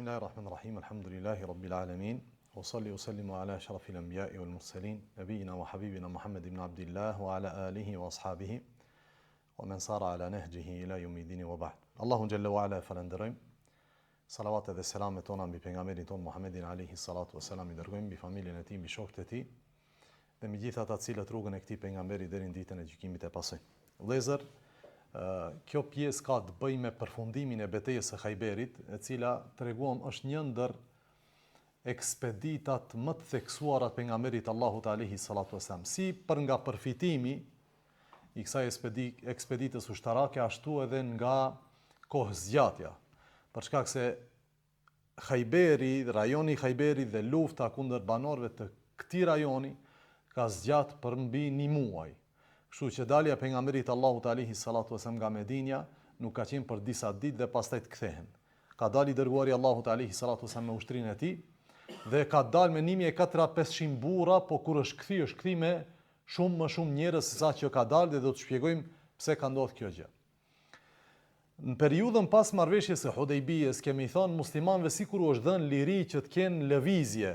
Bismillahirrahmanirrahim. Alhamdulillahi rabbil alamin. Wa salli wa sallimu ala ashrafil anbiya'i wal mursalin, nabiyina wa habibina Muhammad ibn Abdullah wa ala alihi wa ashabihi wa man sara ala nahjihi ila yawmiddin wa ba'd. Allahu jalla wa ala falenderojm. Salavat dhe selamet tona mbi pejgamberin ton Muhammedin alayhi salatu wa salam, i dërgojmë mbi familjen e tij, mbi shokët e tij dhe mbi gjithë ata të cilët rrugën e këtij pejgamberi deri në ditën e gjykimit e pasojnë. Vëllezër, kjo pjesë ka të bëjë me përfundimin e betejës së Khajberit, e cila treguam është një ndër ekspeditat më të theksuara të pejgamberit Allahut alayhi salatu wasalam. Si për nga përfitimi i kësaj ekspeditës ushtarake, ashtu edhe nga kohëzgjatja. Për shkak se Khajberi, rajoni i Khajberit dhe lufta kundër banorëve të këtij rajoni ka zgjat për mbi 1 muaj. Kështu që dalja e pejgamberit Allahut alayhi salatu wasallam nga Medinja nuk ka qenë për disa ditë dhe pastaj të kthehen. Ka dalë i dërguari Allahut alayhi salatu wasallam me ushtrinë e tij dhe ka dalë me 1400-500 burra, po kur është kthi me më shumë njerëz se sa që ka dalë, dhe do të shpjegojmë pse ka ndodhur kjo gjë. Në periudhën pas marrëveshjes së Hudejbijës kemi thënë muslimanëve sikur u është dhënë liri që të kenë lëvizje,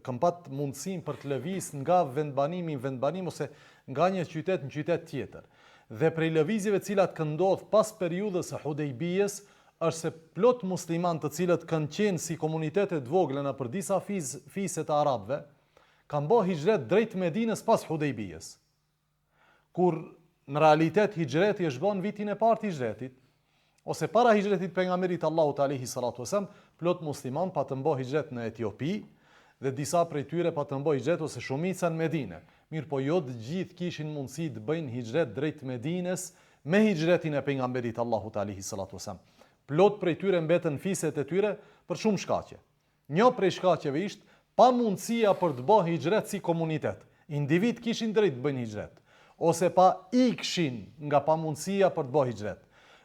kanë pat mundësinë për të lëviz nga vendbanimi në vendbanim ose nga një qytet në qytet tjetër. Dhe prej lëvizjeve të cilat kanë ndodhur pas periudhës së Hudejbijës është se plot muslimanë të cilët kanë qenë si komunitete të vogla në për disa fise të arabëve kanë bërë hijret drejt Medinës pas Hudejbijës. Kur në realitet hijreti është bën vitin e parë të hijretit, ose para hijretit pejgamberit Allahut alayhi salatu wasallam, plot musliman pa të bërë hijret në Etiopi dhe disa prej tyre pa të bërë hijret ose shumica në Medinë. Mirë, po jo të gjithë kishin mundësi të bëjnë hijret drejt Medinës me hijretin e pejgamberit Allahut alayhi salatu wasallam. Plot prej tyre mbetën fiset e tyre për shumë shkaqe. Një prej shkaqeve ishte pa mundësia për të bërë hijret si komunitet. Individ kishin drejt të bëjnë hijret, ose pa ikshin nga pamundësia për të bërë hijret.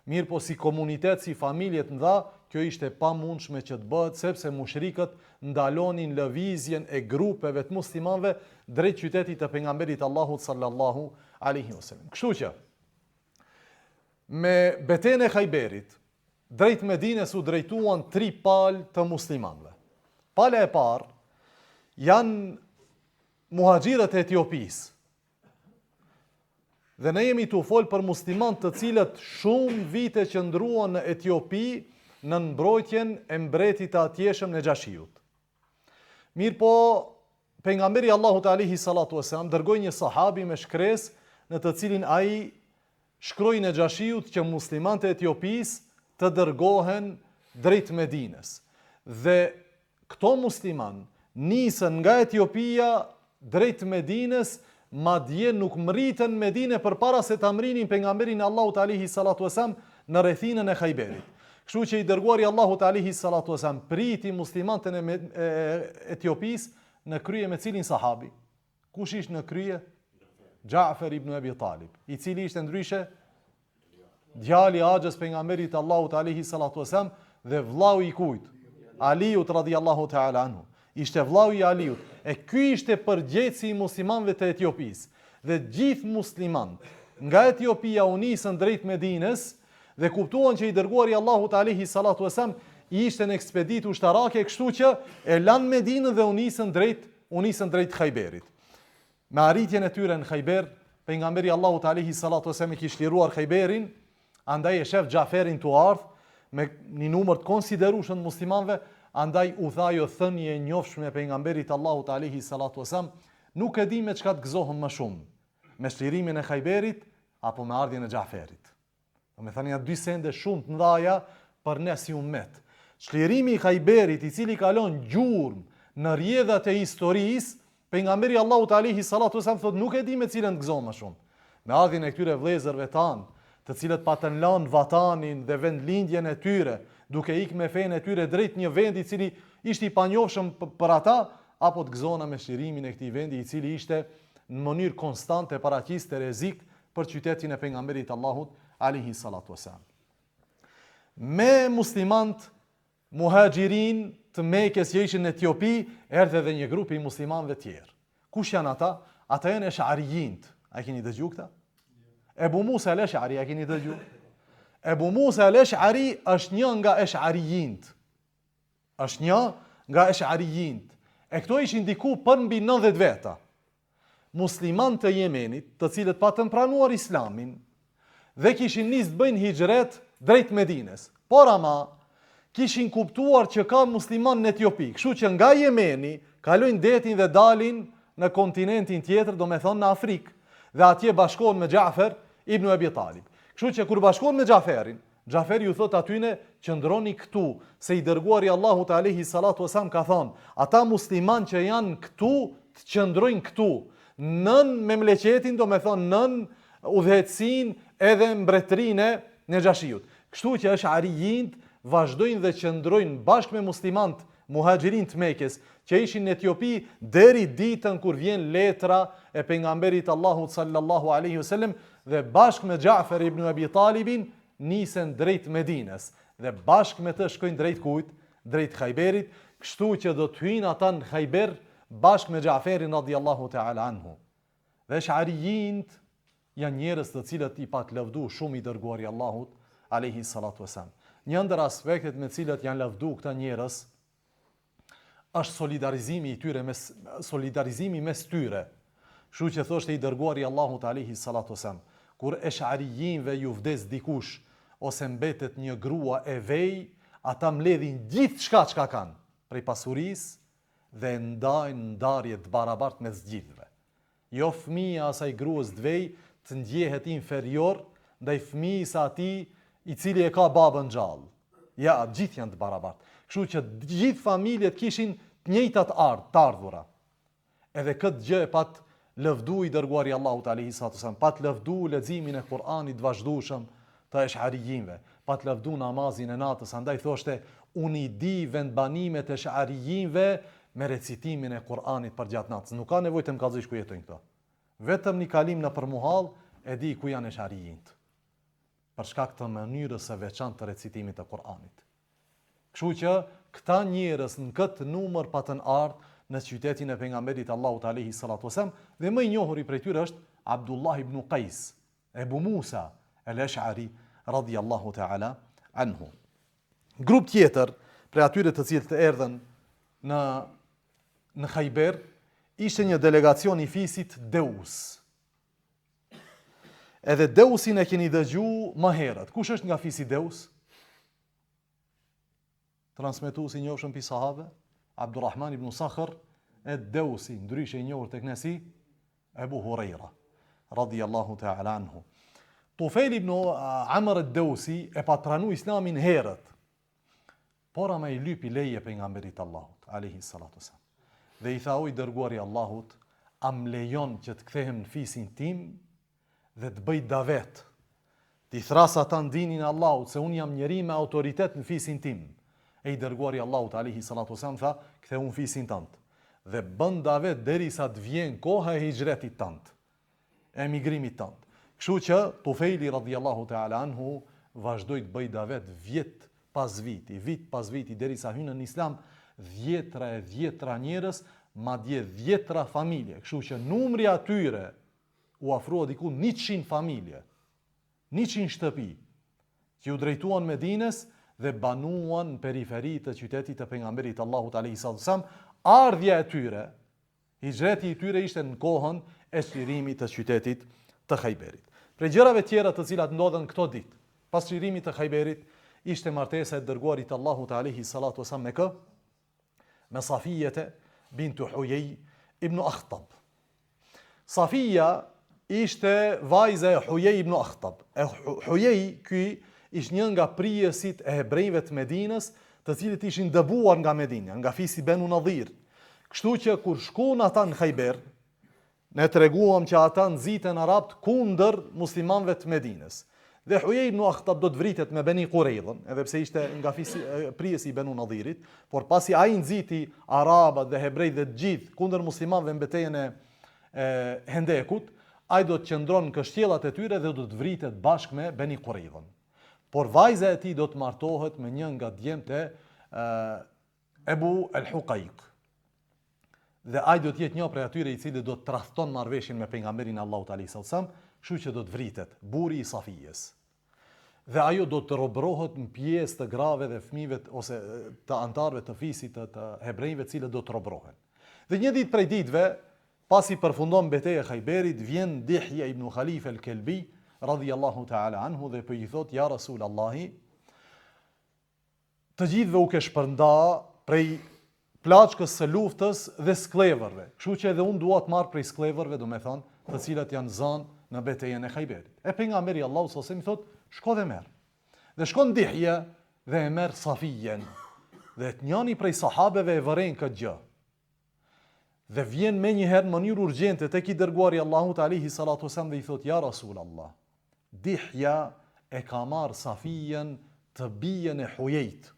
Mirë, po si komunitet, si familje të mëdha, kjo ishte pamundshme që të bëhet, sepse mushrikët ndalonin lëvizjen e grupeve të muslimanëve drejt qytetit të pejgamberit Allahut sallallahu alaihi wasallam. Kështu që me betejën e Khajberit, drejt Medinës u drejtuan 3 palë të muslimanëve. Pala e parë janë muhaxhirët e Etiopisë. Dhe ne jemi të folë për muslimanët të cilët shumë vite qëndruan në Etiopi në mbrojtjen e mbretit të atjeshëm Nejashiut. Mirë, po pejgamberi Allahut alayhi salatu wasallam dërgoi një sahabi me shkresë në të cilin ai shkroi Nejashiut që muslimanët e Etiopisë të dërgohen drejt Medinës. Dhe këto musliman nisën nga Etiopia drejt Medinës, madje nuk mritën Medinë përpara se ta mrinin pejgamberin Allahut alayhi salatu wasallam në rrethinën e Khajberit. Kështu që i dërguari Allahut alayhi salatu wasallam priti muslimanët e Etiopisë në krye me cilin sahabi. Kush ishte në krye? Ja'far ibn Abi Talib, i cili ishte ndryshe djali i axhës pejgamberit Allahut alayhi salatu wasallam dhe vllau i kujt? Aliut radhiyallahu ta'ala anhu. Ishte vllau i Aliut. E ky ishte përgjegjësi i muslimanëve të Etiopisë. Dhe gjithë muslimanët nga Etiopia u nisën drejt Medinës dhe kuptuan që i dërguari Allahut alayhi salatu wasallam ishte në ekspeditë ushtarake, kështu që e lanë Medinën dhe u nisën drejt Khajberit. Me arritjen e tyre në Khajber, pejgamberi Allahut alayhi salatu wasallam i kishte liruar Khajberin, andaj e shef Xhaferin tu ardh me një numër të konsiderueshëm të muslimanëve. Andaj u tha ajo thënie e njoftshme e pejgamberit Allahut alayhi salatu wasallam, nuk e di me çka të gëzohem më shumë, me shlirimin e Khajberit apo me ardhjen e Xhaferit. Me thënë janë 2 sende shumë të mëdha për ne si ummet. Shlirimi i Khajberit, i cili kalon gjurmë në rrjedhat e historisë, pejgamberi Allahut alayhi salatu wasallam thotë nuk e di me cilën të gëzohem më shumë. Me ardhjen e këtyre vëllezërve tan, të cilët patën lënë vatanin dhe vendlindjen e tyre, duke ikë me fenë e tyre drejt një vendi i cili ishte i panjohshëm për ata, apo të gëzona me shlirimin e këtij vendi i cili ishte në mënyrë konstante paraqiste rrezik për qytetin e pejgamberit Allahut alayhi salatu wasallam. Me muslimant muhaxhirin të Mekës që ishin në Etiopi, erdhi edhe një grup i muslimanëve tjerë. Kush janë ata? Ata janë Esh'arijint. A keni dëgjuar këta? Ebu Musa al-Esh'ari, a keni dëgjuar? Ebu Musa al-Esh'ari është një nga Esh'arijint. është një nga Esh'arijint. E këto ishin diku për mbi 90 veta. Musliman të Jemenit, të cilët patën pranuar Islamin, dhe kishin nisë të bëjnë hijret drejt Medines. Por ama, kishin kuptuar që ka musliman në Etiopi, kështu që nga Jemeni, kalojnë detin dhe dalin në kontinentin tjetër, do me thonë në Afrikë, dhe atje bashkohen me Gjafer ibn Abi Talib. Kështu që kur bashkohen me Gjaferin, Gjaferi ju thot atyne, qëndroni këtu, se i dërguari Allahut alayhi salatu wasalam ka thonë, ata musliman që janë këtu, të qëndrojnë këtu, nën memleqetin, do me thonë nën udhëhetsin edhe mbretërinë në Gjashiut. Kështu që Esh'arijint vazhdojnë dhe qëndrojnë bashkë me muslimant muhaxhirin të Mekës, që ishin në Etiopi deri ditën kur vjen letra e pejgamberit Allahut sallallahu alaihi wasallam dhe bashkë me Gjafer ibn Abi Talibin nisen drejt Medines dhe bashkë me të shkojnë drejt kujt? Drejt Khajberit, kështu që do të hyjnë ata në Khajber bashkë me Gjaferin radhiyallahu ta'ala anhu. Dhe Esh'arijint janë njerëz të cilët i pat lëvdu shumë i dërguari Allahut alayhi salatu wasalam. Një ndër aspektet me të cilët janë lëvdu këta njerëz është solidarizimi mes tyre. Kështu që thoshte i dërguari Allahut alayhi salatu wasalam, kur Esh'arijinve ju vdes dikush ose mbetet një grua e vej, ata mbledhin gjithë çka kanë prej pasurisë dhe ndajnë ndarje të barabartë mes gjithëve. Jo fëmia asaj gruas të vej të ndjehet inferior ndaj fëmijës atij i cili e ka babën gjallë. Ja, gjithë janë të barabartë. Kështu që gjithë familjet kishin të njëjtat të ardhura. Edhe këtë gjë e pat lëvdu i dërguari Allahut alayhi salatu wasallam, pat lëvdu leximin e Kur'anit të vazhdueshëm të Esh'arijinve, pat lëvdu namazin e natës, andaj thoshte, unë i di vendbanimet e Esh'arijinve me recitimin e Kur'anit për gjatë natës. Nuk ka nevojë të më kallëzosh ku jetojnë këto. Vetëm një kalim në përmuhall e di ku janë Esh'arijint. Për shkak të mënyrës së veçantë të recitimit të Kur'anit. Kështu që këta njerëz në këtë numër patën ardhur në qytetin e pejgamberit Allahut alayhi salatu wasallam dhe më i njohur prej tyre është Abdullah ibn Qais, Ebu Musa al-Ash'ari radhiyallahu ta'ala anhu. Grup tjetër prej atyre të cilët erdhën në Khajber ishte një delegacion i fisit Deus. Edhe Deusin e keni dëgju më herët. Kush është nga fisi Deus? Transmetuesi i njohshëm pi sahabe, Abdurrahman ibn Sakhr ad-Dawsi, ndryshe i njohur tek nesi Ebu Huraira radhiyallahu ta'ala anhu. Tufail ibn Amr ad-Dawsi e patranu Islamin herët, por ama i lypi leje pejgamberit Allahut alayhi salatu wasallam. Dhe i tha o i dërguari Allahut, am lejon që të kthehem në fisin tim dhe të bëj davet. Ti thras ata në dinin e Allahut se un jam njeri me autoritet në fisin tim. E i dërguari Allahut alayhi salatu wasallam tha, ktheu në fisin tënd dhe bën davet derisa të vjen koha e hijretit tënd, e emigrimit tënd. Kështu që Tufaili radhiyallahu ta'ala anhu vazhdoi të bëj davet vit pas viti derisa hyn në Islam dhjetra njerëz, madje dhjetra familje. Kështu që numri atyre u afrua diku 100 familje, 100 shtëpi që u drejtuan Medines dhe banuan në periferi të qytetit të pejgamberit Allahut alayhi salatu wasallam. Ardhja e tyre, hijreti i tyre ishte në kohën e çlirimit të qytetit të Khajberit. Prej gjërave tjera të cilat ndodhen këto ditë, pas çlirimit të Khajberit, ishte martesa e dërguarit Allahut alayhi salatu wasallam me Safiyete bintu Huyej ibn Akhtab. Safia ishte vajza e Huyej ibn Akhtab. Huyej ky ishte një nga prijesit e hebrejve të Medinës, të cilët ishin dëbuar nga Medina, nga fisi Benu Nadhir. Kështu që kur shkuan ata në Khajber, ne treguam që ata nxiten arabt kundër muslimanëve të Medinës. Dhe Huyej ibn Akhtab do të vritet me Beni Quraidhën, edhe pse ishte nga fisi prijesi i Benu Nadhirit, por pasi ai nxiti arabat dhe hebrejt dhe të gjithë kundër muslimanëve në betejën e Hendekut, ai do të qëndron në kështjellat e tyre dhe do të vritet bashkë me Beni Quraidhën. Por vajza e tij do të martohet me një nga djemtë Ebu el-Huqaiq. Dhe ai do të jetë një prej atyre i cili do të tradhton marrëveshjen me pejgamberin Allahut alayhi sallam, kështu që do të vritet burri i Safijes. dhe ajo do të robrohet në pjesë të grave dhe fëmijëve ose të antarëve të fisit të hebrejve, cilët do të robrohen. Dhe një ditë prej ditëve, pasi përfundon betejë e Khajberit, vjen Dihja ibn Khalife al-Kelbi, radhiyallahu ta'ala anhu, dhe po i thot: ja Rasulallahi, të gjithëve u ke shpërnda prej plaçkës së luftës dhe skleverve. Kështu që edhe unë dua të marr prej skleverve, do me thonë, të cilat janë zënë në betejën e Khajberit. E pejgamberi Allahu sallallahu alaihi wasallam i thot: shko dhe merr. Dhe shkon Dihja dhe e merr Safijen. Dhe njëri prej sahabeve e vëren këtë gjë. Dhe vjen me njëherë në mënyrë urgjente tek i dërguari Allahut alaihi salatu wasallam dhe i thot: ja Rasulallah, Dihja e ka marr Safijen të bijen e Hujejt,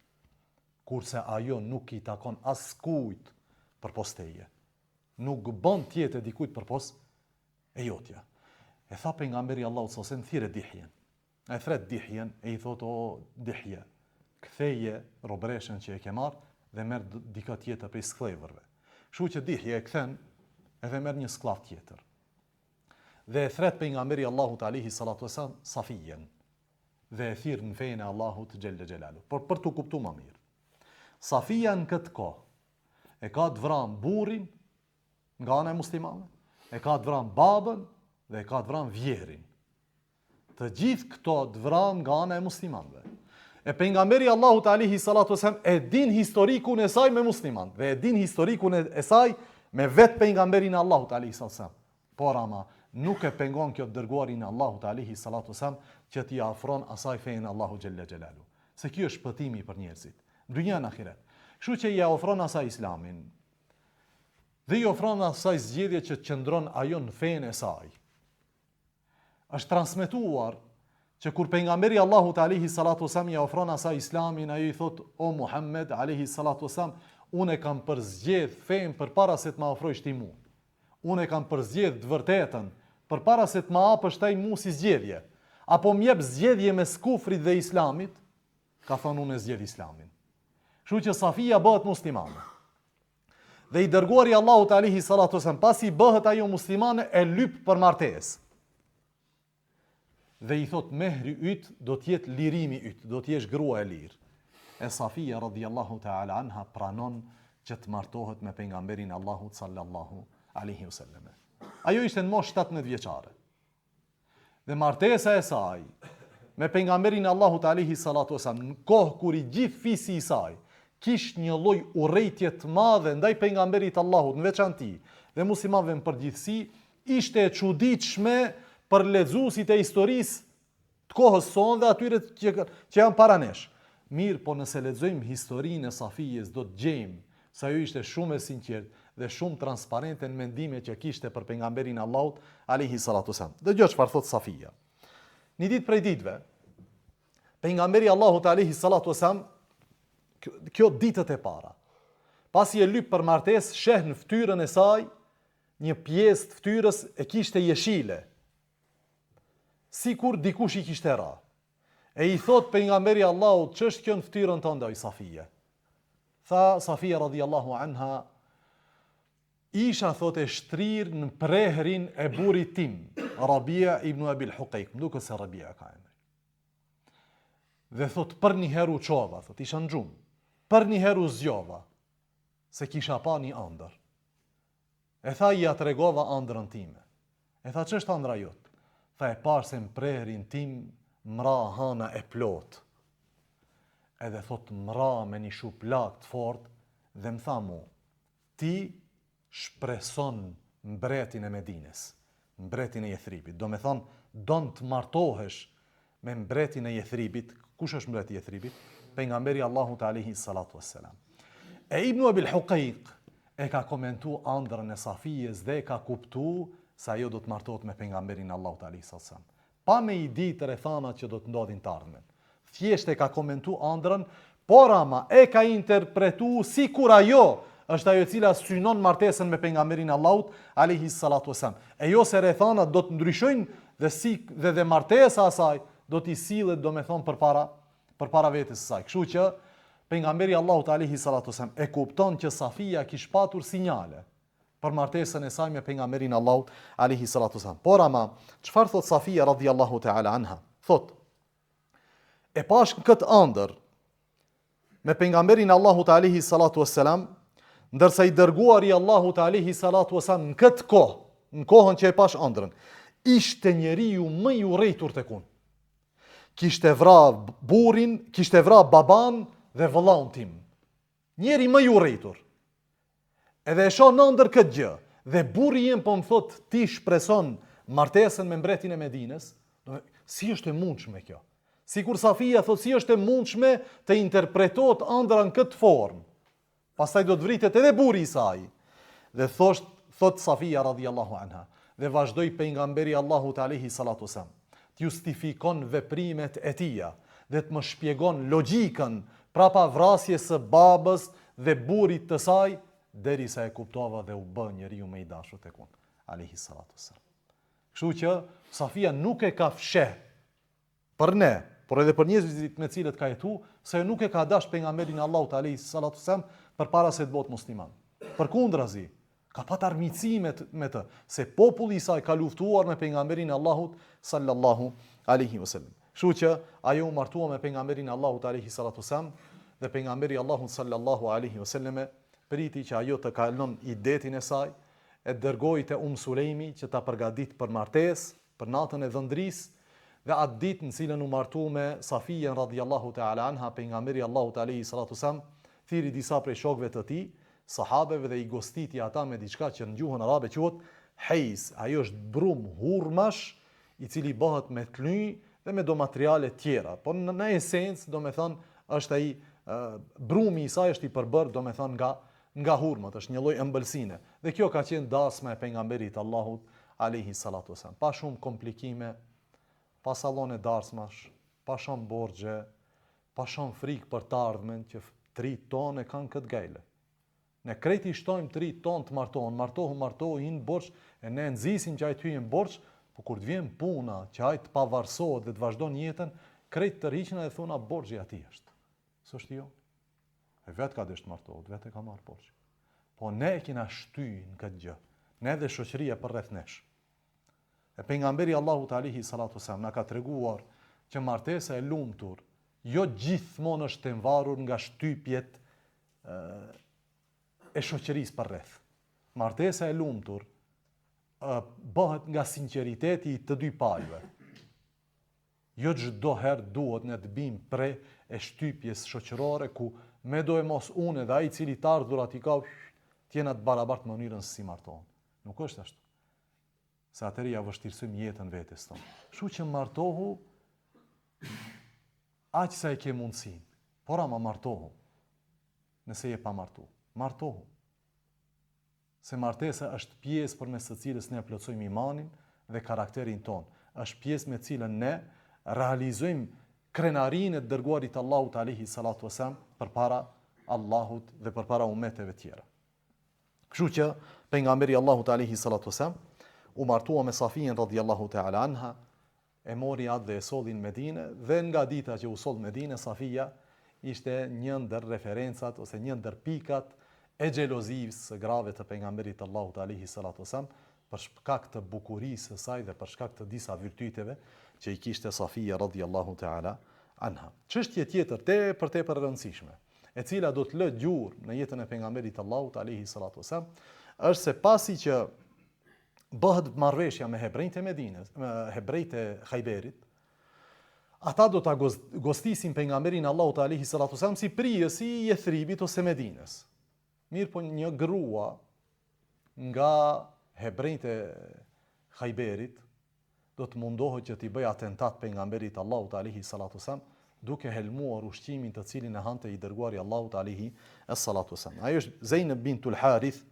kurse ajo nuk i takon askujt përpos teje. Nuk bën tjetër dikujt përpos e jotja. E tha pejgamberi Allahut sallallahu alaihi wasallam: thirrë Dihjen. E thret Dihjen e i thot: o Dihje, ktheje robreshën që e ke marr dhe merr dikë tjetër prej skleverve. Kështu që Dihje e kthen edhe merr një skllav tjetër. Dhe e thret pejgamberi Allahut alaihi salatu wasallam Safijen dhe e thirr në fenë e Allahut xhella xhelalu. Por për të kuptuar më mirë, Safija në këtë kohë e ka të vranë burrin nga ana e muslimanëve, e ka të vranë babën dhe e ka të vranë vjerin. Të gjithë këto të vranë nga ana e muslimanëve. E pejgamberi Allahut alaihi salatu wasallam e din historikun e saj me musliman dhe e din historikun e saj me vetë pejgamberin e Allahut alaihi salatu wasallam. Por ama nuk e pengon kjo të dërguarin e Allahut alaihi salatu wasallam që t'i afron asaj fenë Allahu xhella xhelalu. Se kjo është shpëtimi për njerëzit, dynja në ahiret. Kështu që ja ofron asaj islamin dhe i ofron asaj zgjedhje që qëndron ajo në fenë e saj. Është transmetuar që kur pejgamberi Allahut alaihi salatu wasallam ja ofron asaj islamin, ajo i thot: o Muhammed alaihi salatu wasallam, unë kam përzgjedh fen përpara se të më ofrosh ti mua. Unë kam përzgjedh të vërtetën përpara se të më hapësh ti mua si zgjedhje. Apo më jep zgjedhje mes kufrit dhe islamit? Ka thonë: unë zgjedh islamin. Kështu që Safija bëhet muslimane. Dhe i dërguari Allahut alaihi salatu wasallam, pasi bëhet ajo muslimane, e lyp për martesë. Dhe i thot: mehri yt do të jetë lirimi yt, do të jesh grua e lirë. E Safija radhiyallahu ta'ala anha pranon që të martohet me pejgamberin Allahut sallallahu alaihi wasallam. Ajo ishte në moshë 17 vjeçare. Dhe martesa e saj me pejgamberin Allahut alaihi salatu wasallam, në kohë kur i gjithë fisi i saj kish një lloj urrejtje të madhe ndaj pejgamberit Allahut në veçanti dhe muslimanëve në përgjithësi, ishte e çuditshme për lexuesit e historisë të kohës sonë dhe atyre që janë para nesh. Mirë, po nëse lexojmë historinë e Safijes, do të gjejmë se ajo ishte shumë e sinqertë dhe shumë transparente në mendimet që kishte për pejgamberin Allahut alaihi salatu wasallam. Dëgjoj çfarë thot Safija. Një ditë prej ditëve, pejgamberi Allahut alaihi salatu wasallam, kjo ditët e para, pasi e lyp për martesë, sheh në fytyrën e saj një pjesë të fytyrës e kishte jeshile, sikur dikush i kishte ra. E i thot pejgamberi Allahut: ç'është kjo në fytyrën tënde, o Safije? Tha Safija radhiyallahu anha: isha, thot, e shtrir në prehrin e burrit tim, Rabia ibn Abil Huqejq, më duket se Rabia ka emrin. Dhe thot: për një herë u çova, thot, isha në gjumë, për një herë u zgjova, se kisha pa një ëndër. E tha: ja tregova ëndrën time. E tha: ç'është ëndra jot? Tha: e parë se në prehrin tim mra hana e plot. Edhe thot: mra me një shuplak të fort dhe më tha mu: ti shpreson mbretin e Medines, mbretin e Jethribit. Do me thonë, don të martohesh me mbretin e Jethribit. Kush është mbreti i Jethribit? Pejgamberi Allahut alaihi salatu wassalam. E Ibn Abil Huqejq e ka komentu ëndrrën e Safijes dhe e ka kuptu se ajo do të martohet me pejgamberin Allahut alaihi salatu wassalam. Pa me i ditë rrethanat që do të ndodhin të ardhmen. Thjesht e ka komentu ëndrrën, por ama e ka interpretu sikur ajo është ajo e cila synon martesën me pejgamberin Allahut alaihi salatu wassalam. E jo se rrethanat do të ndryshojnë dhe martesa e saj do t'i sillet, do me thonë, përpara vetes së saj. Kështu që pejgamberi Allahut alaihi salatu wassalam e kupton që Safija kish patur sinjale për martesën e saj me pejgamberin Allahut alaihi salatu wassalam. Por ama çfarë thot Safija radhiyallahu ta'ala anha? Thot: e pash këtë ëndër me pejgamberin Allahut alayhi salatu wassalam, ndërsa i dërguari Allahut alayhi salatu wassalam në këtë kohë, në kohën që e pash ëndrën, ishte njeriu më i urrëtur tek unë. Kishte vra burrin, kishte vra baban dhe vëllaun tim. Njeri më i urrëtur. Edhe e shoh në ndër këtë gjë, dhe burri jem po më thot ti shpreson martesën me mbretin e Medinës, si është e mundshme kjo? Sikur Safia thot si është e mundshme të interpretohet ëndra në këtë formë. Pastaj do të vritet edhe burri i saj. Dhe thot Safia radhiyallahu anha, dhe vazhdoi pejgamberi Allahut alayhi salatu wasallam, të justifikon veprimet e tija dhe të më shpjegon logjikën prapa vrasjes së babës dhe burrit të saj, derisa e kuptova dhe u bë njeriu më i dashur tek unë, alayhi salatu wasallam. Kështu që Safia nuk e ka fsheh për ne, por edhe për njerëzit me cilët ka jetu, se nuk e ka dash pejgamberin Allahut alayhi salatu wasallam përpara se të bëhet musliman. Përkundrazi, ka pat armiqësi me të, se populli i saj ka luftuar me pejgamberin Allahut sallallahu alaihi wasallam. Kështu që ajo u martua me pejgamberin Allahut alayhi salatu wasallam dhe pejgamberi Allahut sallallahu alaihi wasallam priti që ajo të kalon idetin e saj, e dërgoi te Sulejmi që ta përgatit për martesë, për natën e dhëndrisë, dhe atë ditë në cilën u martu me Safijen radhiyallahu ta'ala anha, pejgamberi Allahut alayhi salatu wasallam thiri disa prej shokëve të tij, sahabeve, dhe i gostiti ata me diçka që në gjuhën arabe quhet hejs. Ajo është brum hurmash i cili bëhet me tly dhe me do materiale tjera. Po në esencë, do me thënë, është ai brumi i saj është i përbërë, do me thënë, nga hurmat, është një lloj ëmbëlsine. Dhe kjo ka qenë dasma e pejgamberit Allahut alayhi salatu wasallam. Pa shumë komplikime, pa sallone darsmash, pa shumë borxhe, pa shumë frikë për të ardhmen që 3 tonë kanë këtë gajle. Ne krejt i shtojmë 3 tonë të martohu, hinë borx, e ne nxisim që ai të hyjë në borx, por kur të vjen puna që ai të pavarësohet dhe të vazhdon jetën, krejt të rriqen dhe thona borxhi atij është. S'është jo. E vetë ka dësht martohet, vetë e ka marrë borx. Po ne e kena shtyr në këtë gjë. Ne dhe shoqëria për rreth nesh. E pejgamberi Allahut alayhi salatu wasallam na ka treguar që martesa e lumtur jo gjithmonë është e mvarur nga shtypjet e shoqërisë për rreth. Martesa e lumtur bëhet nga sinqeriteti i të dy palëve. Jo çdo herë duhet ne të bim pre e shtypjes shoqërore ku me do e mos unë dhe ai i cili të ardhurat i ka tjena të barabartë në mënyrën se si martohen. Nuk është ashtu. Se atëri ja vështirësojmë jetën vetes tonë. Kështu që martohu aq sa e ke mundësin, por ama martohu. Nëse je pa martu, martohu. Se martesa është pjesë përmes së cilës ne plotësojmë imanin dhe karakterin ton. Është pjesë me cilën ne realizojmë krenarinë e dërguarit Allahut alayhi salatu wasallam përpara Allahut dhe përpara ummeteve tjera. Kështu që pejgamberi Allahut alayhi salatu wasallam u martua me Safijen radhiyallahu ta'ala anha, e mori atë dhe e solli në Medinë, dhe nga dita që u soll në Medinë, Safia ishte një ndër referencat ose një ndër pikat e xhelozisë së grave të pejgamberit Allahut alayhi salatu wasallam, për shkak të bukurisë së saj dhe për shkak të disa virtyteve që i kishte Safia radhiyallahu ta'ala anha. Çështje tjetër tepër e rëndësishme, e cila do të lë gjurmë në jetën e pejgamberit Allahut alayhi salatu wasallam, është se pasi që bëhet marrëveshja me hebrejt e Medinës, me hebrejt e Khajberit, ata do ta gostisin pejgamberin Allahut alayhi salatu wasallam si prijësi i Jethribit ose Medinës. Mirë po një grua nga hebrejt e Khajberit do të mundohet që t'i bëj atentat pejgamberit Allahut alayhi salatu wasallam, duke helmuar ushqimin të cilin e hante i dërguari Allahut alayhi salatu wasallam. Ajo është Zeynep bintul Harith,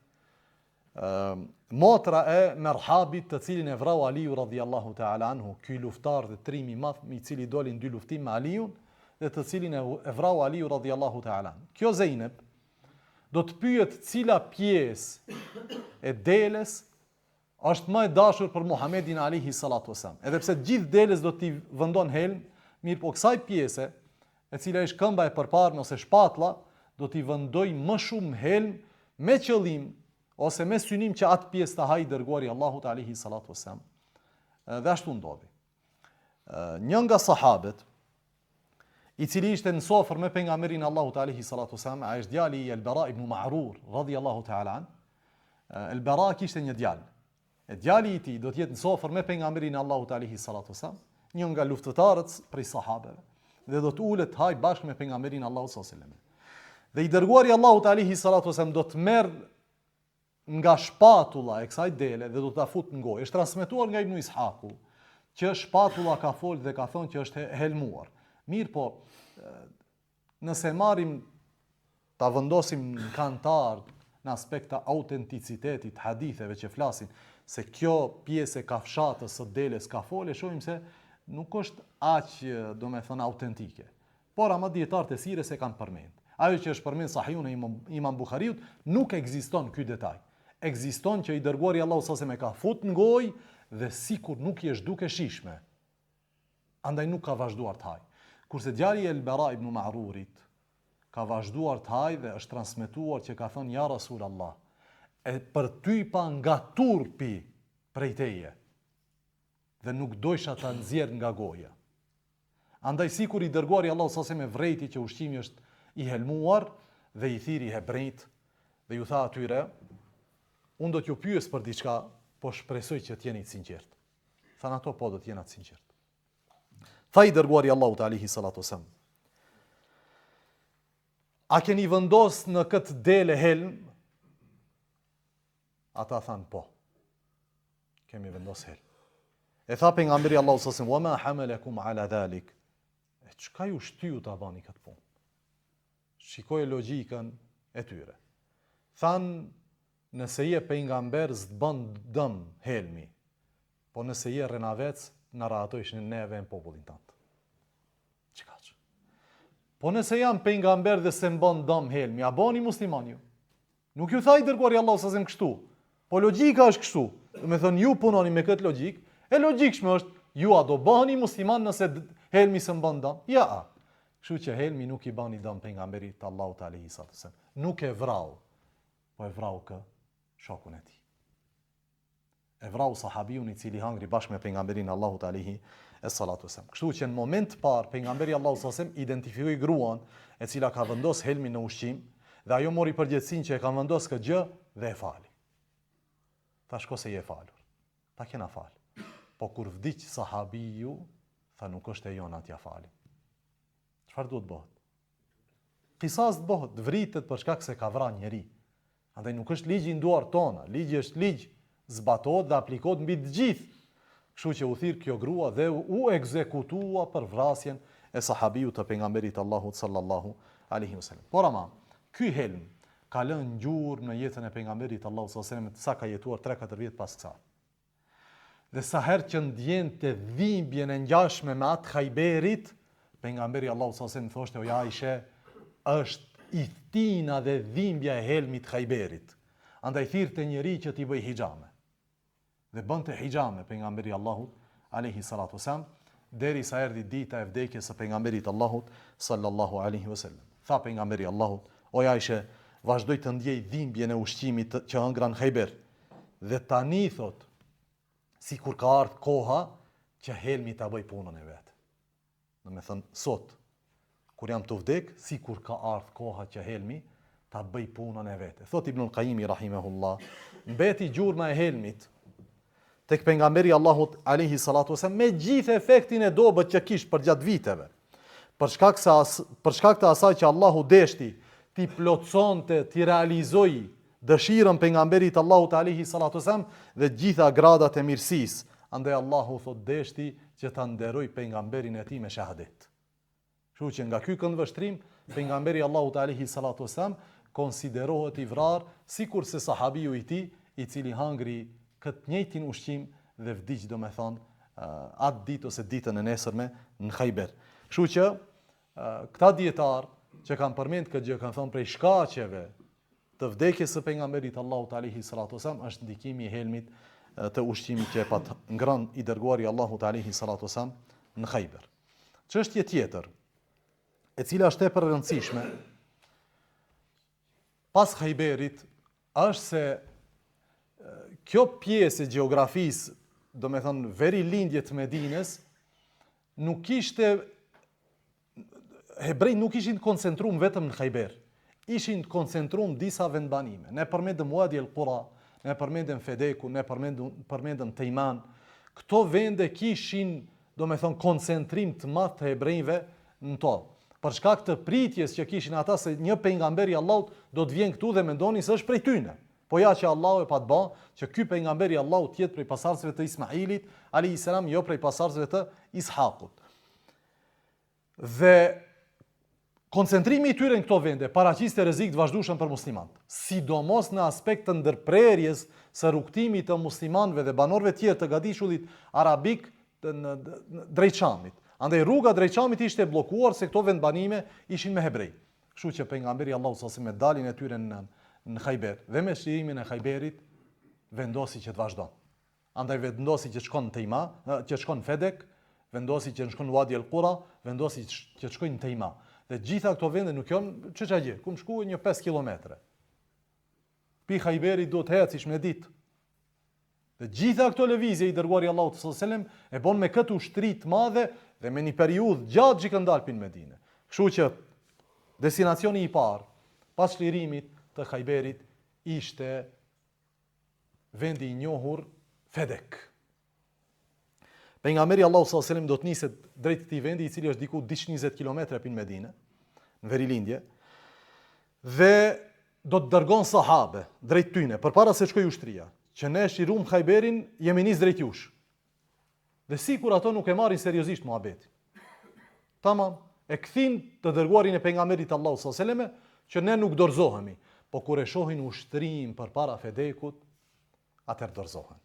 motra e Merhabit, të cilin e vrau Aliu radhiyallahu ta'ala anhu, ky luftar dhe trimi i madh i cili doli në 2 luftim me Aliun dhe të cilin e vrau Aliu radhiyallahu ta'ala. Kjo Zeynep do të pyet cila pjesë e deles është më e dashur për Muhamedit alayhi salatu wasallam. Edhe pse gjithë deles do t'i vendon helm, mirë po kësaj pjese, e cila është këmba e përparme ose shpatlla, do t'i vendoj më shumë helm me qëllim ose me synim që atë pjesë të hajë dërguari Allahut alayhi salatu wasallam. Dhe ashtu ndodhi. Një nga sahabët i cili ishte në sofër me pejgamberin Allahu alayhi salatu wasalam, ai është djali i Al-Bara ibn Ma'rur radhiyallahu ta'ala an. Al-Bara kishte një djalë. E djali i tij do të jetë në sofër me pejgamberin Allahu alayhi salatu wasalam, një nga luftëtarët prej sahabeve, dhe do të ulet haj bashkë me pejgamberin Allahu sallallahu alaihi wasallam. Dhe i dërguari Allahu alayhi salatu wasalam do të merr nga shpatulla e kësaj dele dhe do ta fut në gojë. Është transmetuar nga Ibn Ishaku që shpatulla ka folë dhe ka thonë që është helmuar. Mirë po, nëse marrim ta vendosim në kantar në aspekt të autenticitetit haditheve që flasin se kjo pjesë e kafshatës së deles ka folë, shohim se nuk është aq, domethënë, autentike. Por ama dietarët e sirës e kanë përmend. Ajo që është përmend Sahihun e Imam Buhariut nuk ekziston ky detaj. Ekziston që i dërguari Allahu sallallahu alaihi wasallam ka fut në gojë dhe sikur nuk i është duke shishme. Andaj nuk ka vazhduar të haj. Kurse djali i Al-Bara ibn Ma'rurit ka vazhduar të haj dhe është transmetuar që ka thënë ja Rasulullah, e për ty pa nga turpi prej teje dhe nuk dojsha ta nxjerr nga goja. Andaj sikur i dërguari Allahu sallallahu alaihi wasallam vrejti që ushqimi është i helmuar dhe i thiri hebrejt dhe ju tha atyre, unë do t'ju pyes për diçka, po shpresoj që t'jeni të sinqert. Thanë ato, po do t'jena të sinqert. Tha i dërguari Allahu alayhi salatu wasallam, a keni vendos në këtë dele helm? Ata thanë po. Kemi vendos helm. E tha pejgamberi Allahu sallallahu alaihi wasallam, "Wa ma hamalakum ala dhalik?" Çka ju shtyu ta bani këtë punë? Shikoj logjikën e tyre. Thanë, nëse je pejgamber s'të bën dëm helmi, po nëse je renavec, na rahatojshin neve në popullin tënd. Çka? Po nëse jam pejgamber dhe se m'bën dëm helmi, a bani musliman ju? Nuk ju tha i dërguari Allahu sallallahu alaihi wasallam kështu. Po logjika është kështu. Do të thonë ju punoni me këtë logjik, e logjikshme është ju a do bëheni musliman nëse helmi s'e bën dëm? Ja. Kështu që helmi nuk i bani dëm pejgamberit Allahu alayhi salatu wasallam. Nuk e vrau, po e vrau kë shokun e tij. E vrau sahabiun i cili hangri bashkë me pejgamberin Allahu alayhi salatu wasallam. Kështu që në moment të parë pejgamberi Allahu sallallahu alaihi wasallam identifikoi gruan e cila ka vendos helmin në ushqim dhe ajo mori përgjegjësinë që e ka vendos këtë gjë dhe e fali. Tha shko se je falur. Ta kena fal. Po kur vdiq sahabiju, tha nuk është e jona t'ja falim. Çfarë duhet bëhet? Qisas bëhet, vritet për shkak se ka vrarë njeri. Andaj nuk është ligji në duar tona, ligji është ligj, zbatohet dhe aplikohet mbi të gjithë. Kështu që u thirr kjo grua dhe u ekzekutua për vrasjen e sahabijut të pejgamberit Allahut sallallahu alaihi wasallam. Por ama, ky helm ka lënë ngjurë në jetën e pejgamberit Allahut sallallahu alaihi wasallam, sa ka jetuar 3-4 vjet pas kësaj. Dhe sa herë që ndjente dhimbjen e ngjashme me atë Khajberit, pejgamberi Allahu sallallahu alaihi wasallam thoshte, o ja Aisha, është ihtina dhe dhimbja e helmit Khajberit. Andaj thirrte njëri që t'i bëj hijame. Dhe bënte hijame pejgamberi Allahut alayhi salatu wasallam derisa erdhi dita e vdekjes së pejgamberit Allahut sallallahu alaihi wasallam. Tha pejgamberi Allahut, o Aisha, vazhdoj të ndjej dhimbjen e ushqimit që hëngra në Khajber. Dhe tani thot, sikur ka ardhur koha që helmi ta bëj punën e vet. Do të thënë sot kur jam të vdek, sikur ka ardhur koha që helmi ta bëj punën e vet. Thot Ibnul Qayyim rahimahullah, mbeti gjurma e helmit tek pejgamberi Allahut alayhi salatu wasallam me gjithë efektin e dobët që kish për gjatë viteve. Për shkak të asaj që Allahu deshti ti plotësonte, ti realizoi dëshirën pejgamberit Allahut alayhi salatu wasallam dhe gjitha gradat e mirësisë. Andaj Allahu thot deshti që ta nderoj pejgamberin e tij me shahadet. Kështu që nga ky këndvështrim pejgamberi Allahut alayhi salatu wasallam konsiderohet i vrarë sikur se sahabiu i tij i cili hangri këtë njëjtin ushqim dhe vdiq domethënë atë ditë ose ditën e nesërme në Khajber. Kështu që këta dietar që kanë përmend këtë gjë kanë thënë prej shkaqeve të vdekjes së pejgamberit Allahut alayhi salatu wasallam është ndikimi i helmit të ushqimit që e pat ngrënë i dërguari Allahut alayhi salatu wasallam në Khajber. Çështje tjetër e cila është tepër e rëndësishme pas Khajberit është se kjo pjesë e gjeografisë, do me thënë veri lindje të Medines, nuk ishte hebrejt nuk ishin të koncentruar vetëm në Khajber, ishin të koncentruar disa vendbanime. Ne përmendëm Wadi al-Qura, ne përmendëm Fedeku, ne përmendëm Tejman. Këto vende kishin, do me thonë, koncentrim të madh të hebrejve në to. Për shkak të pritjes që kishin ata se një pejgamberi i Allahut do të vjen këtu dhe mendonin se është prej tyne. Po ja që Allahu e pa të bë që ky pejgamberi i Allahut jetë prej pasardhësve të Ismailit, alayhis salam, jo prej pasardhësve të Ishakut. Dhe koncentrimi i tyre në këto vende paraqiste rrezik të vazhdueshëm për muslimanët, sidomos në aspekt të ndërprerjes së rrugtimit të muslimanëve dhe banorëve tjerë të gadishullit arabik drejt Shamit. Andaj rruga drejt Shamit ishte bllokuar se këto vendbanime ishin me hebrej. Kështu që pejgamberi Allahu sallallahu alaihi wasallam me dalin e tyre në Khajber dhe me shirimin e Khajberit vendosi që të vazhdon. Andaj vendosi që të shkon në Tejma, që të shkon në Fedek, vendosi që të shkon në Wadi al-Qura, vendosi që të shkojnë në Tejma. Dhe gjitha këto vende nuk janë ç'çajë, ku më shkuaj një 5 kilometra. Pi Khajberit do të ecish me ditë. Dhe gjitha këto lëvizje i dërguari Allahut sallallahu alaihi wasallam e bën me këtë ushtri të madhe dhe me një periudhë gjatë që kanë dalë në Medinë. Kështu që destinacioni i parë pas çlirimit të Khajberit ishte vendi i njohur Fedek. Pejgamberi Allahu sallallahu alaihi wasallam do të niset drejt këtij vendi i cili është diku 120 kilometra në Medinë, në verilindje, dhe do të dërgon sahabe drejt tyne përpara se shkojë ushtria, që ne shirum Khajberin jemi nis drejt jush. Dhe sikur ato nuk e marrin seriozisht muhabetin. Tamam, e kthin të dërguarin e pejgamberit Allahu sallallahu alaihi wasallam që ne nuk dorëzohemi, po kur e shohin ushtrin përpara Fedekut, atëherë dorëzohen.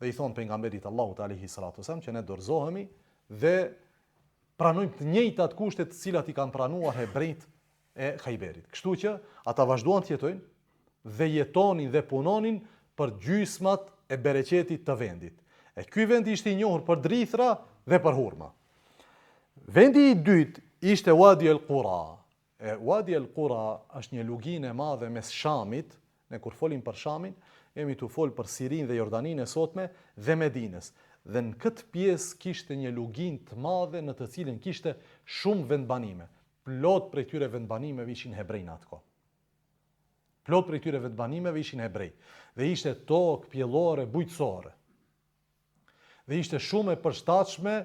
Dhe i thon pejgamberit Allahut alaihi salatu wasallam që ne dorëzohemi dhe pranojmë të njëjtat kushte të cilat i kanë pranuar hebrejt e Khajberit. Kështu që ata vazhduan të jetojnë dhe jetonin dhe punonin për gjysmat e bereqetit të vendit. E ky vend ishte i njohur për drithra dhe për hurma. Vendi i dytë ishte Wadi al-Qura. Wadi al-Qura është një lugin e madhe mes Shamit, ne kur folim për Shamin, jemi të fol për Sirin dhe Jordaninë e sotme dhe Medinës. Dhe në këtë pjesë kishte një lugin të madhe në të cilën kishte shumë vendbanime. Plot prej tyre vendbanimeve ishin hebrej në atë kohë. Plot prej tyre vendbanimeve ishin hebrej. Dhe ishte tokë pjellore bujqësore. Dhe ishte shumë e përshtatshme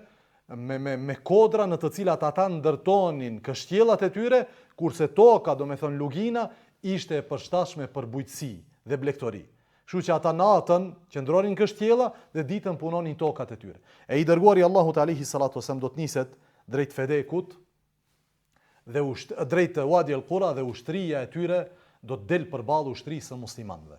me kodra në të cilat ata ndërtonin kështjellat e tyre, kurse toka, do me thënë lugina, ishte e përshtatshme për bujqësi dhe blegtori. Kështu që ata natën qëndronin kështjella dhe ditën punonin tokat e tyre. E i dërguari Allahut alaihi salatu wasallam do të niset drejt Fedekut dhe drejt Wadi al-Qura dhe ushtria e tyre do të del përballë ushtrisë së muslimanëve.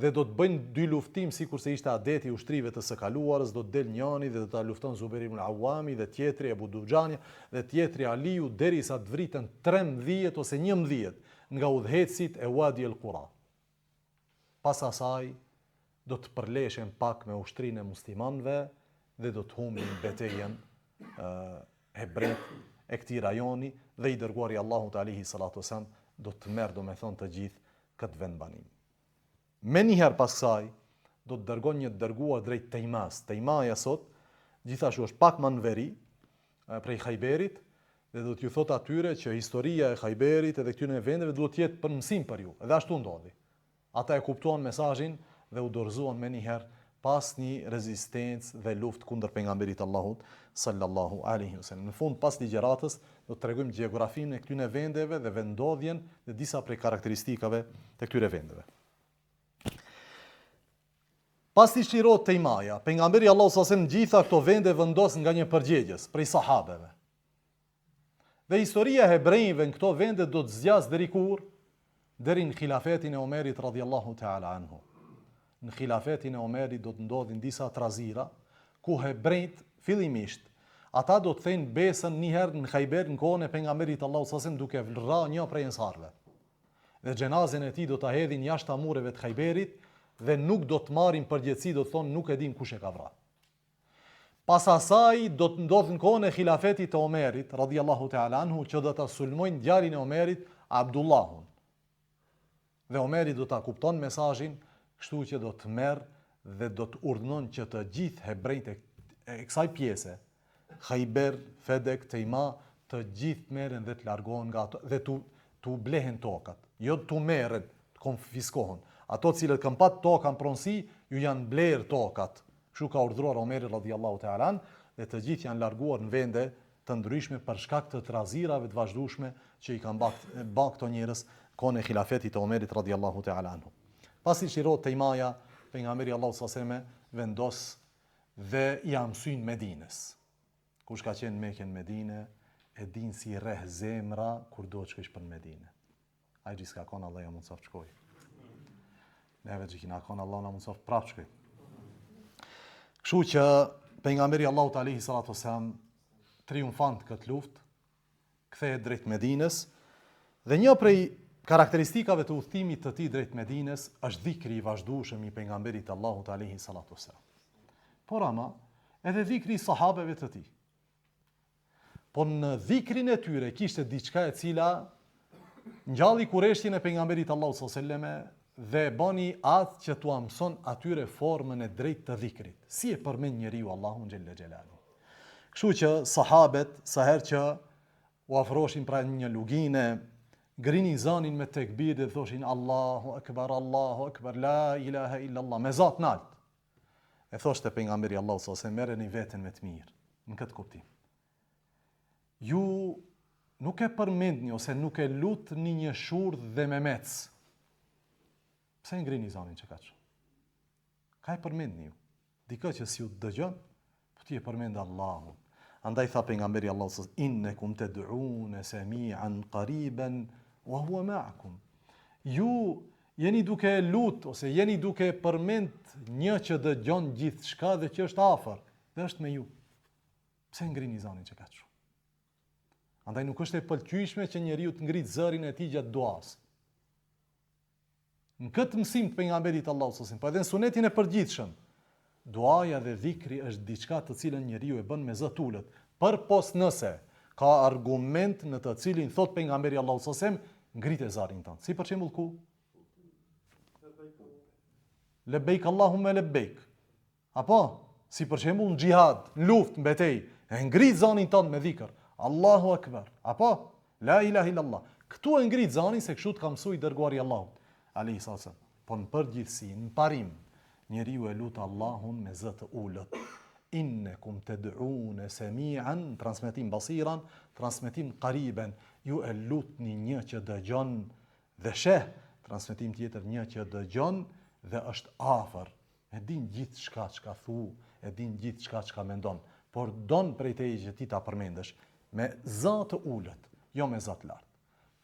Dhe do të bëjnë dy luftim sikurse ishte adeti i ushtrive të së kaluarës, do të del njëri dhe do ta lufton Zubair ibn al-Awwami dhe tjetri Abu Dujani dhe tjetri Aliu derisa të vritën 13 ose 11 nga udhëhecit e Wadi al-Qura. Pas asaj do të përleshen pak me ushtrinë e muslimanëve dhe do të humbin betejën hebrejt e këtij rajoni dhe i dërguari Allahut alaihi salatu wasallam do të merr domethënë të gjithë këtë vendbanim. Me njëherë pas kësaj do të dërgon një dërguar drejt Tejmas. Tejmaja sot gjithashtu është pak më në veri prej Khajberit dhe do t'ju thot atyre që historia e Khajberit edhe këtyre vendeve duhet të jetë për mësim për ju. Dhe ashtu ndodhi. Ata e kuptuan mesazhin dhe u dorëzuan me njëherë pas një rezistencë dhe luftë kundër pejgamberit Allahut sallallahu alaihi wasallam. Në fund pas ligjëratës do të tregojmë gjeografinë e këtyre vendeve dhe vendodhjen dhe disa prej karakteristikave të këtyre vendeve. Pas i shirot Tejmaja, pejgamberi Allahu sallallahu alaihi wasallam gjitha këto vende vendos nga një përgjegjës prej sahabeve. Dhe historia e hebrejve në këto vende do të zgjas deri kur? Deri në khilafetin e Omerit radhiyallahu ta'ala anhu. Në khilafetin e Omerit do të ndodhin disa trazira ku hebrejt fillimisht ata do të thënë besën një herë në Khajber në kohën e pejgamberit Allahu sallallahu alaihi wasallam duke vrarë një prej ensarëve. Dhe xhenazën e tij do ta hedhin jashtë mureve të Khajberit dhe nuk do të marrin përgjegjësi, do të thonë nuk e dim kush e ka vrarë. Pas asaj do të ndodhë në kohën e khilafetit të Omerit radhiyallahu ta'ala anhu që do ta sulmojnë djalin e Omerit Abdullahun. Dhe Omeri do ta kupton mesazhin, kështu që do të merr dhe do të urdhënon që të gjithë hebrejt e kësaj pjese Khayber, Fedek, Tejma, të gjithë merren dhe të largohen nga ato dhe tu blehen tokat. Jo tu merren, të konfiskohen. Ato cilët kanë pat toka në pronësi, ju janë blerë tokat. Kështu ka urdhëruar Omeri radhiyallahu ta'ala an, dhe të gjithë janë larguar në vende të ndryshme për shkak të trazirave të vazhdueshme që i kanë bë këto njerëz kohën e xhilafetit të Omerit radhiyallahu ta'ala anhu. Pasi shirot Tejmaja, pejgamberi Allahu sallallahu alaihi wasallam vendos dhe ja mësyn Medinës. Kush ka qenë Mekë në Medinë, e din si rreh zemra kur do të shkosh për Medinë. Ai gjithë ka kon Allah ja mundsoft shkoj. Neve që kina kon Allah na mundsoft prapë shkoj. Kështu që pejgamberi Allahu alaihi salatu wasallam triumfant këtë luftë kthehet drejt Medinës dhe një prej karakteristikave të udhëtimit të tij drejt Medinës është dhikri i vazhdueshëm i pejgamberit Allahu alaihi salatu wasallam. Por ama edhe dhikri i sahabeve të tij. Po në dhikrin e tyre kishte diçka e cila ngjalli kurreshtjen e pejgamberit Allahu sallallahu alaihi wasallam dhe bani atë që t'u mëson atyre formën e drejtë të dhikrit. Si e përmend njeriu Allahun xhella xhelalu. Kështu që sahabet sa herë që u afroheshin pra një lugine, grinin zanin me tekbir dhe thoshin Allahu akbar, la ilaha illa Allah, me zot nalt. E thoshte pejgamberi Allahu sallallahu alaihi wasallam, merreni veten me të mirë, në këtë kuptim. Ju nuk e përmendni ose nuk e lutni një shurdh dhe me mec. Pse ngrini zanin që kaq? Ka e përmendni ju. Dikë që si ju dëgjon, po ti e përmend Allahun. Andaj tha pejgamberi Allahu sallallahu alaihi wasallam, innakum tad'un sami'an qariban wa huwa ma'akum. Ju jeni duke lut ose jeni duke përmend një që dëgjon gjithçka dhe që është afër, dhe është me ju. Pse ngrini zanin që kaq? Andaj nuk është e pëlqyeshme që njeriu të ngrit zërin e tij gjatë duas. Në këtë mësim të pejgamberit Allahu sallallahu alaihi wasallam, po edhe në sunetin e përgjithshëm, duaja dhe dhikri është diçka të cilën njeriu e bën me zot ulët, përpos nëse ka argument në të cilin thot pejgamberi Allahu sallallahu alaihi wasallam, ngritë zërin tënd. Si për shembull ku? Lebejk Allahumma lebejk. Apo si për shembull në xhihad, në luftë, në betejë, e ngrit zanin tënd me dhikr. Allahu akbar. Apo la ilaha illallah. Këtu e ngrit zanin se kështu të ka mësuar i dërguari Allahut alayhi sallam. Po në përgjithësi, në parim, njeriu e lut Allahun me zë të ulët. Innakum tad'un sami'an, transmetim basiran, transmetim qariban. Ju e lutni një që dëgjon dhe sheh, transmetim tjetër një që dëgjon dhe është afër. E din gjithçka çka thu, e din gjithçka çka mendon, por don prej teje që ti ta përmendesh me zë të ulët, jo me zë të lartë.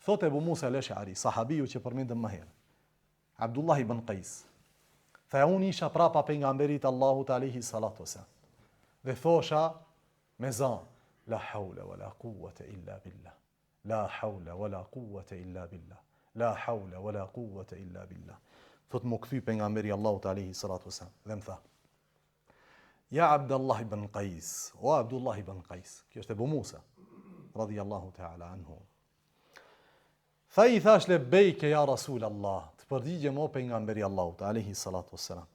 Thot Ebu Musa al-Ash'ari, sahabiu që përmendëm më herë, Abdullah ibn Qais. Tha unë isha prapa pejgamberit Allahut alayhi salatu wasallam. Dhe thosha me zë, la hawla wala quwwata illa billah. La hawla wala quwwata illa billah. La hawla wala quwwata illa billah. Thot më kthy pejgamberi Allahut alayhi salatu wasallam dhe më tha: Ja Abdullah ibn Qais, o Abdullah ibn Qais. Kjo është Ebu Musa radhiyallahu ta'ala anhu. Tha i thash lebejke ja Rasul Allah, të përgjigjem o pejgamberi Allahut alayhi salatu wassalam.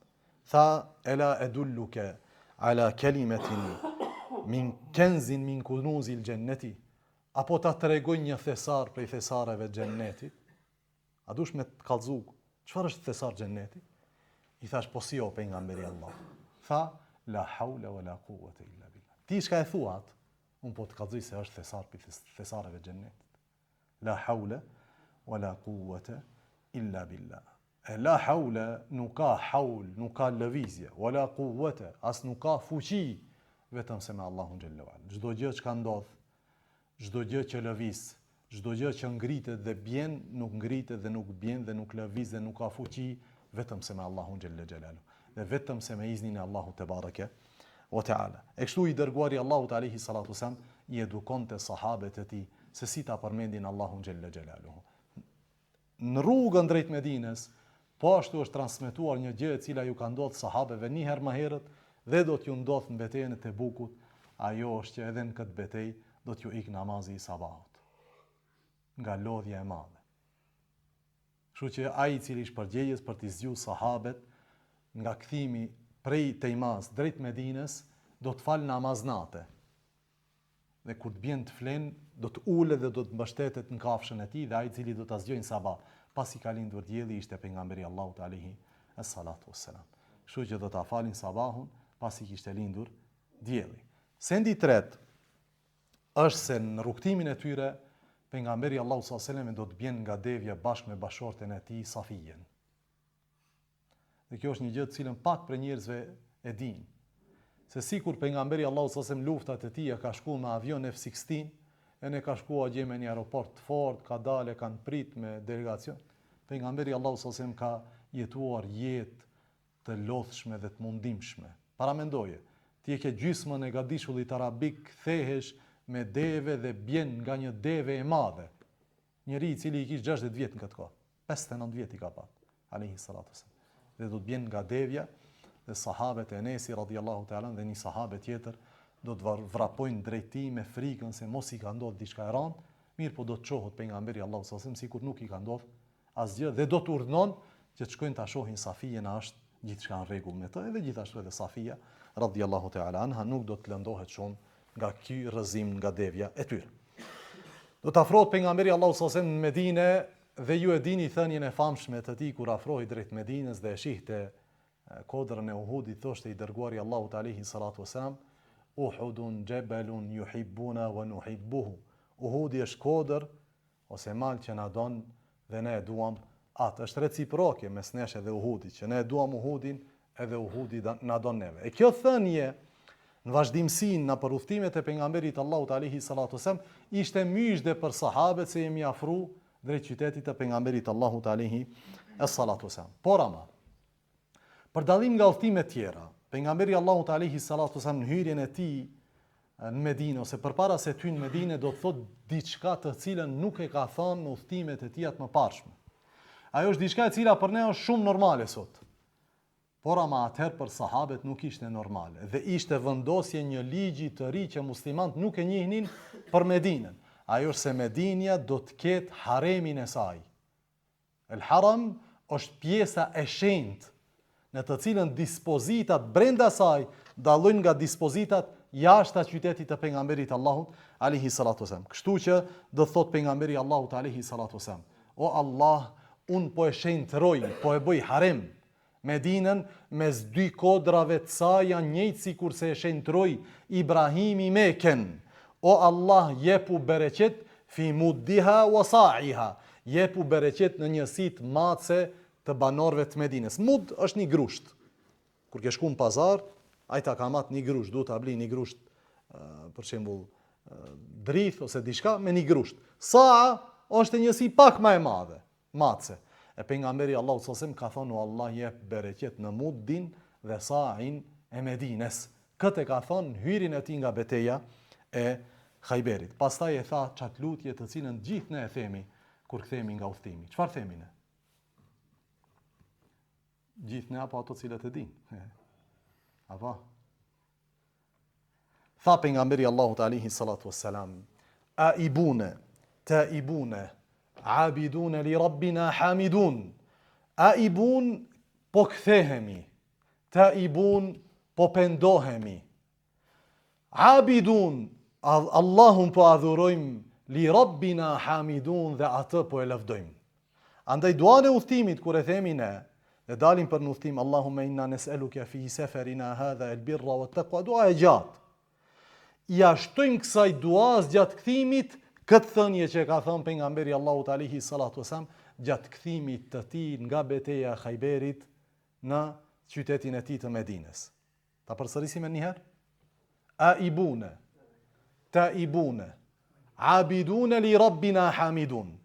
Tha ela edulluke ala kalimatin min kenzin min kunuzil jannati, apo ta tregoj një thesar prej thesareve të xhennetit? A dush me të kallzu, çfarë është thesar xhenneti? I thash po si o pejgamberi Allah. Tha la hawla wala quwwata illa billah. Ti çka e thuat? Un po të kallzoj se është thesar prej thesareve të xhennetit. La hawla wala quwwata illa billah. La hawla nuk ka haul, nuk ka lëvizje, wala quwwata, as nuk ka fuqi, vetëm se me Allahun xhallahu ala. Çdo gjë që ka ndodh, çdo gjë që lëviz, çdo gjë që ngritet dhe bjen, nuk ngritet dhe nuk bjen dhe nuk lëviz dhe nuk ka fuqi, vetëm se me Allahun xhallahu xhelalu. Dhe vetëm se me iznin e Allahut te bareke wa taala. E kështu i dërguari Allahut alayhi salatu wasallam i edukonte sahabët e tij se si ta përmendin Allahun xhallahu xhelalu. Në rrugën drejt Medinës, po ashtu është transmetuar një gjë e cila ju ka ndodhur sahabeve një herë më herët dhe do t'ju ndodh në betejën e Tebukut. Ajo është që edhe në këtë betejë do t'ju ik namazi i sabahut. Nga lodhja e madhe. Kështu që ai i cili është përgjegjës për t'i zgjuar sahabët nga kthimi prej Tejmas drejt Medinës, do të fal namaz nate. dhe kur të bjen të flen, do të ulet dhe do të mbështetet në kafshën e tij dhe ai i cili do ta zgjojnë sabah. Pasi ka lindur dielli ishte pejgamberi Allahut alayhi salatu wassalam. Kështu që do ta falin sabahun pasi kishte lindur dielli. Sendi i tretë është se në rrugtimin e tyre pejgamberi Allahu sallallahu alaihi wasallam do të bjen nga devja bashkë me bashorten e tij Safijen. Dhe kjo është një gjë të cilën pak për njerëzve e dinë. Se sikur pejgamberi Allahu sallallahu alaihi wasallam luftat e tij ka shkuar me avion F-16, e ne ka shkuar gje me një aeroport të fortë, ka dalë, kanë prit me delegacion. Pejgamberi Allahu sallallahu alaihi wasallam ka jetuar jetë të lodhshme dhe të mundimshme. Para mendoje, ti e ke gjysmën e gadishullit arabik, kthehesh me deve dhe bjen nga një deve e madhe. Njëri i cili i kish 60 vjet në këtë kohë, 59 vjet i ka pat, alayhi salatu wasallam. Dhe do të bjen nga devja dhe sahabët e Enesi radhiyallahu ta'ala dhe një sahabe tjetër do të vrapojnë drejti me frikën se mos i ka ndodhur diçka e rëndë, mirë po do të çohet pejgamberi Allahu sallallahu alaihi wasallam sikur nuk i ka ndodhur asgjë dhe do të urdhnon që të shkojnë ta shohin Safijen a është gjithçka në rregull me të, edhe gjithashtu edhe Safia radhiyallahu ta'ala anha nuk do të lëndohet shumë nga ky rrëzim nga devja e tyre. Do të afrohet pejgamberi Allahu sallallahu alaihi wasallam në Medinë dhe ju e dini thënien e famshme të tij kur afrohej drejt Medinës dhe e shihte kodrën e Uhudit, thoshte i dërguari Allahut alayhi salatu wasalam, Uhudun jabalun yuhibbuna wa nuhibbuhu. Uhudi është kodër ose mal që na don dhe ne e duam atë. Është reciproke mes nesh edhe Uhudit, që ne e duam Uhudin edhe Uhudi na don neve. E kjo thënie në vazhdimsinë në për udhtimet e pejgamberit Allahut alayhi salatu wasalam ishte myshde për sahabët se jemi afru drejt qytetit të pejgamberit Allahut alayhi salatu wasalam. Por ama për dallim nga udhtimet tjera, pejgamberi Allahut alayhi salatu wasalam në hyrjen e tij në Medinë ose përpara se të hyjë në Medinë do të thotë diçka të cilën nuk e ka thënë në udhtimet e tij të mëparshme. Ajo është diçka e cila për ne është shumë normale sot. Por ama atëherë për sahabët nuk ishte normale dhe ishte vendosje një ligji të ri që muslimanët nuk e njihnin për Medinën. Ajo është se Medinja do të ketë haremin e saj. El Haram është pjesa e shenjtë në të cilën dispozitat brenda saj dallojnë nga dispozitat jashtë qytetit të pejgamberit Allahut alayhi salatu wasallam. Kështu që do thot pejgamberi Allahut alayhi salatu wasallam: O Allah, un po e shenjtëroj, po e bëj harem Medinën mes dy kodrave të saj janë njëjtë sikur se e shenjtëroi Ibrahimi Mekën. O Allah, jepu bereqet fi muddiha wa sa'iha. Jepu bereqet në njësitë mace të banorëve të Medinës. Mud është një grusht. Kur ke shku në pazar, ai ta ka marr një grusht, duhet ta bli një grusht, për shembull, drith ose diçka me një grusht. Sa'a është njësi pak më e madhe, mace. E pejgamberi Allahu sallallahu alaihi wasallam ka thonë: "O Allah, jep bereqet në muddin dhe sa'in e Medinës." Këtë ka thonë hyrjen e tij nga betejë e Khajberit. Pastaj e tha çat lutje të cilën gjithë ne e themi kur kthehemi nga udhtimi. Çfarë themi ne? Gjithë ne apo ato cilët e dinë? Apo? Tha pejgamberi Allahut alayhi salatu wassalam: "Aibune, taibune, abidune li rabbina hamidun." Aibun po kthehemi, taibun po pendohemi. Abidun, Allahun po adhurojmë, li rabbina hamidun dhe atë po e lavdojmë. Andaj duan e udhtimit kur e themi ne, dhe dalim për në udhtim, Allahumma inna nes'aluka fi safarina hadha al-birra wa taqwa, dua e gjatë. Ja shtojmë kësaj duas gjatë kthimit këtë thënie që ka thënë pejgamberi Allahut alayhi salatu wasallam gjatë kthimit të tij nga betejë e Khajberit në qytetin e tij të Medinës. Ta përsërisim një herë? Aibune, taibune, abidune li rabbina hamidun.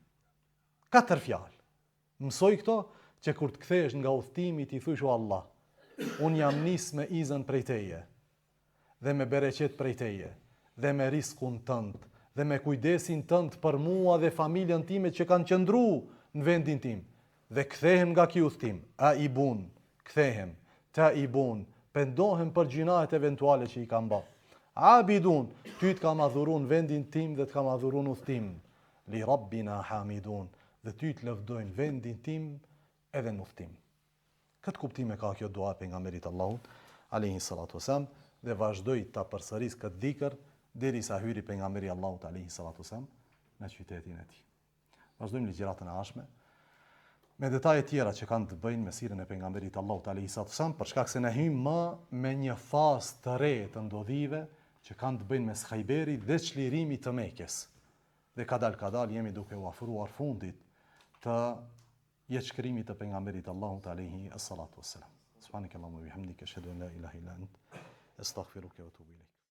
4 fjalë. Mësoj këto që kur të kthehesh nga udhtimi ti thuaj: "O Allah, un jam nis me izën prej teje dhe me bereqet prej teje dhe me riskun tënd dhe me kujdesin tënd për mua dhe familjen time që kanë qëndruar në vendin tim dhe kthehem nga ky udhtim. Aibun, kthehem, taibun, pendohem për gjinahet eventuale që i kam bërë. Abidun, ty të kam adhurun vendin tim dhe të kam adhurun udhtim. Li rabbina hamidun, dhe ty të lëvdojnë vendin tim edhe në udhtim." Këtë kuptime ka kjo dua pejgamberit Allahut alayhi salatu wasallam dhe vazhdoi ta përsëris këtë dhikr derisa hyri pejgamberi Allahut alayhi salatu wasallam në qytetin e tij. Vazhdojmë ligjëratën e ardhshme me detaje tjera që kanë të bëjnë me sirën e pejgamberit Allahut alayhi salatu wasallam, për shkak se ne hyjmë më me një fazë të re të ndodhive që kanë të bëjnë me Khajberit dhe çlirimit të Mekës. Dhe kadal jemi duke u afruar fundit të jetëshkrimit të pejgamberit Allahut alayhi salatu wasallam. Subhanakallahumma wa bihamdika ashhadu an la ilaha illa ant astaghfiruka wa atubu ilayk.